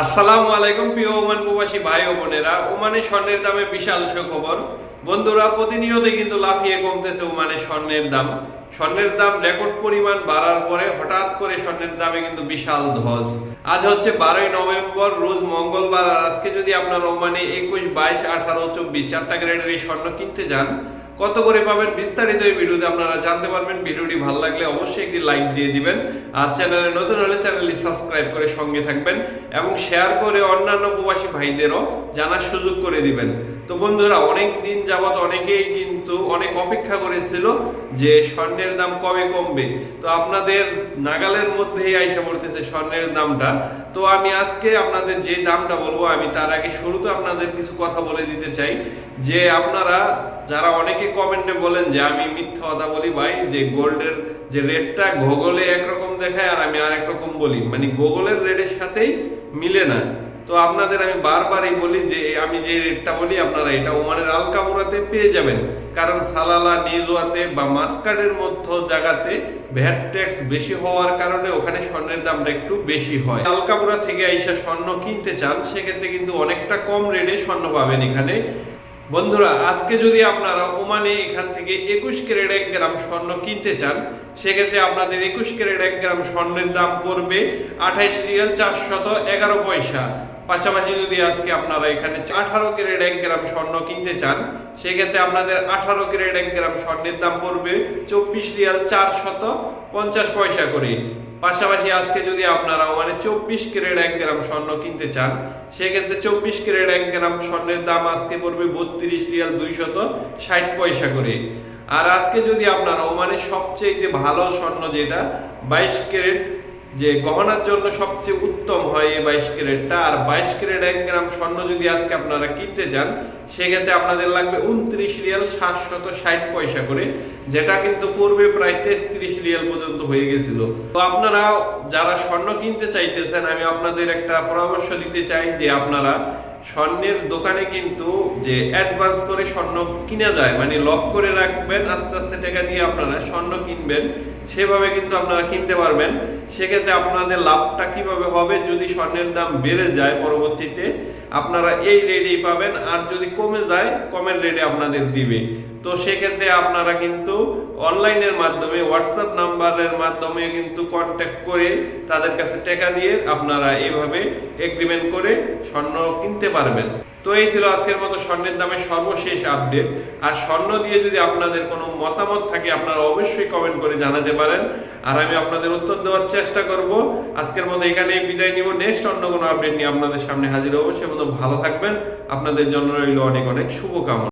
আসসালামু আলাইকুম প্রিয় ওমান প্রবাসী ভাই ও বোনেরা। ওমানে স্বর্ণের দামে বিশাল সুখবর বন্ধুরা। প্রতিনিয়তই কিন্তু লাফিয়ে কমতেছে ওমানে স্বর্ণের দাম। স্বর্ণের দাম রেকর্ড পরিমাণ বাড়ার পরে হঠাৎ করে স্বর্ণের দামে কিন্তু বিশাল ধস। আজ হচ্ছে 12ই নভেম্বর, রোজ মঙ্গলবার। আর আজকে যদি আপনার ওমানে 21, 22, 18, 24 চারটা গ্রেডের এই স্বর্ণ কিনতে যান, কত করে পাবেন বিস্তারিত এই ভিডিওতে আপনারা জানতে পারবেন। ভিডিওটি ভালো লাগলে অবশ্যই একটি লাইক দিয়ে দিবেন, আর চ্যানেলে নতুন হলে চ্যানেলটি সাবস্ক্রাইব করে সঙ্গে থাকবেন এবং শেয়ার করে অন্যান্য প্রবাসী ভাইদেরও জানার সুযোগ করে দিবেন। তো বন্ধুরা, অনেক দিন যাবত অনেকেই কিন্তু অনেক অপেক্ষা করেছিল যে স্বর্ণের দাম কবে কমবে। তো আপনাদের নাগালের মধ্যেই আইসা পড়তেছে স্বর্ণের দামটা। তো আমি আজকে আপনাদের যে দামটা বলবো, আমি তার আগে শুরুতে আপনাদের কিছু কথা বলে দিতে চাই যে আপনারা যারা অনেকে কমেন্টে বলেন যে আমি মিথ্যা কথা বলি ভাই, যে গোল্ডের যে রেটটা গুগলে একরকম দেখায় আর আমি আরেক রকম বলি, মানে গুগলের রেটের সাথেই মিলে না। তো আপনাদের আমি বারবারই বলি যে আমি যে রেটটা বলি আপনারা এটা ওমানের আল কাবুরাতে পেয়ে যাবেন, কারণ সালালা, নিজওয়াতে বা মাস্কাটের মধ্যে জায়গাতে ভ্যাট ট্যাক্স বেশি হওয়ার কারণে ওখানে স্বর্ণের দামটা একটু বেশি হয়। আল কাবুরা থেকে আইসা স্বর্ণ কিনতে চান, সেক্ষেত্রে কিন্তু অনেকটা কম রেটে স্বর্ণ পাবেন এখানে। বন্ধুরা, আজকে যদি আপনারা ওমানে এখান থেকে 21 ক্যারেট 1 গ্রাম স্বর্ণ কিনতে চান, সেক্ষেত্রে আপনাদের 21 ক্যারেট 1 গ্রাম স্বর্ণের দাম পড়বে 28 রিয়াল 411 পয়সা। পাশাপাশি যদি আজকে আপনারা এখানে 18 ক্যারেট 1 গ্রাম স্বর্ণ কিনতে চান, সেক্ষেত্রে আপনাদের 18 ক্যারেট 1 গ্রাম স্বর্ণের দাম পড়বে 24 রিয়াল 450 পয়সা করে। পাশাপাশি আজকে যদি আপনারা মানে 24 ক্যারেট 1 গ্রাম স্বর্ণ কিনতে চান, সেক্ষেত্রে 24 ক্যারেট 1 গ্রাম স্বর্ণের দাম আজকে পড়বে 32 রিয়াল 260 পয়সা করে। আর আজকে যদি আপনারা মানে সবচেয়ে ভালো স্বর্ণ যেটা 22 ক্যারেট, যে গহনার জন্য সবচেয়ে উত্তম হয় এই 22 ক্যারেটটা, আর 22 ক্যারেট 1 গ্রাম স্বর্ণ যদি আজকে আপনারা কিনতে চান, সেক্ষেত্রে আপনাদের লাগবে 29 রিয়াল 760 পয়সা করে, যেটা কিন্তু পূর্বে প্রায় 33 রিয়াল পর্যন্ত হয়ে গেছিল। তো আপনারা যারা স্বর্ণ কিনতে চাইতেছেন, আমি আপনাদের একটা পরামর্শ দিতে চাই যে আপনারা স্বর্ণের দোকানে কিন্তু যে অ্যাডভান্স করে স্বর্ণ কিনা যায়, মানে লক করে রাখবেন, আস্তে আস্তে টাকা দিয়ে আপনারা স্বর্ণ কিনবেন, সেভাবে কিন্তু আপনারা কিনতে পারবেন। সেক্ষেত্রে আপনাদের লাভটা কিভাবে হবে, যদি স্বর্ণের দাম বেড়ে যায় পরবর্তীতে আপনারা এই রেটেই পাবেন, আর যদি কমে যায় কমের রেটে আপনাদের দিবে। তো সেক্ষেত্রে আপনারা কিন্তু অনলাইনের মাধ্যমে, হোয়াটসঅ্যাপ নাম্বারের মাধ্যমে কিন্তু কন্ট্যাক্ট করে তাদের কাছে টাকা দিয়ে আপনারা এইভাবে এগ্রিমেন্ট করে স্বর্ণ কিনতে পারবেন। তো এই ছিল আজকের মতো স্বর্ণের দামের সর্বশেষ আপডেট। আর স্বর্ণ দিয়ে যদি আপনাদের কোনো মতামত থাকে, আপনারা অবশ্যই কমেন্ট করে জানাতে পারেন, আর আমি আপনাদের উত্তর দেওয়ার চেষ্টা করব। আজকের মতো এখানেই বিদায় নিব। নেক্সট অন্য কোনো আপডেট নিয়ে আপনাদের সামনে হাজির হবো। সে মতো ভালো থাকবেন। আপনাদের জন্য রইল অনেক অনেক শুভকামনা।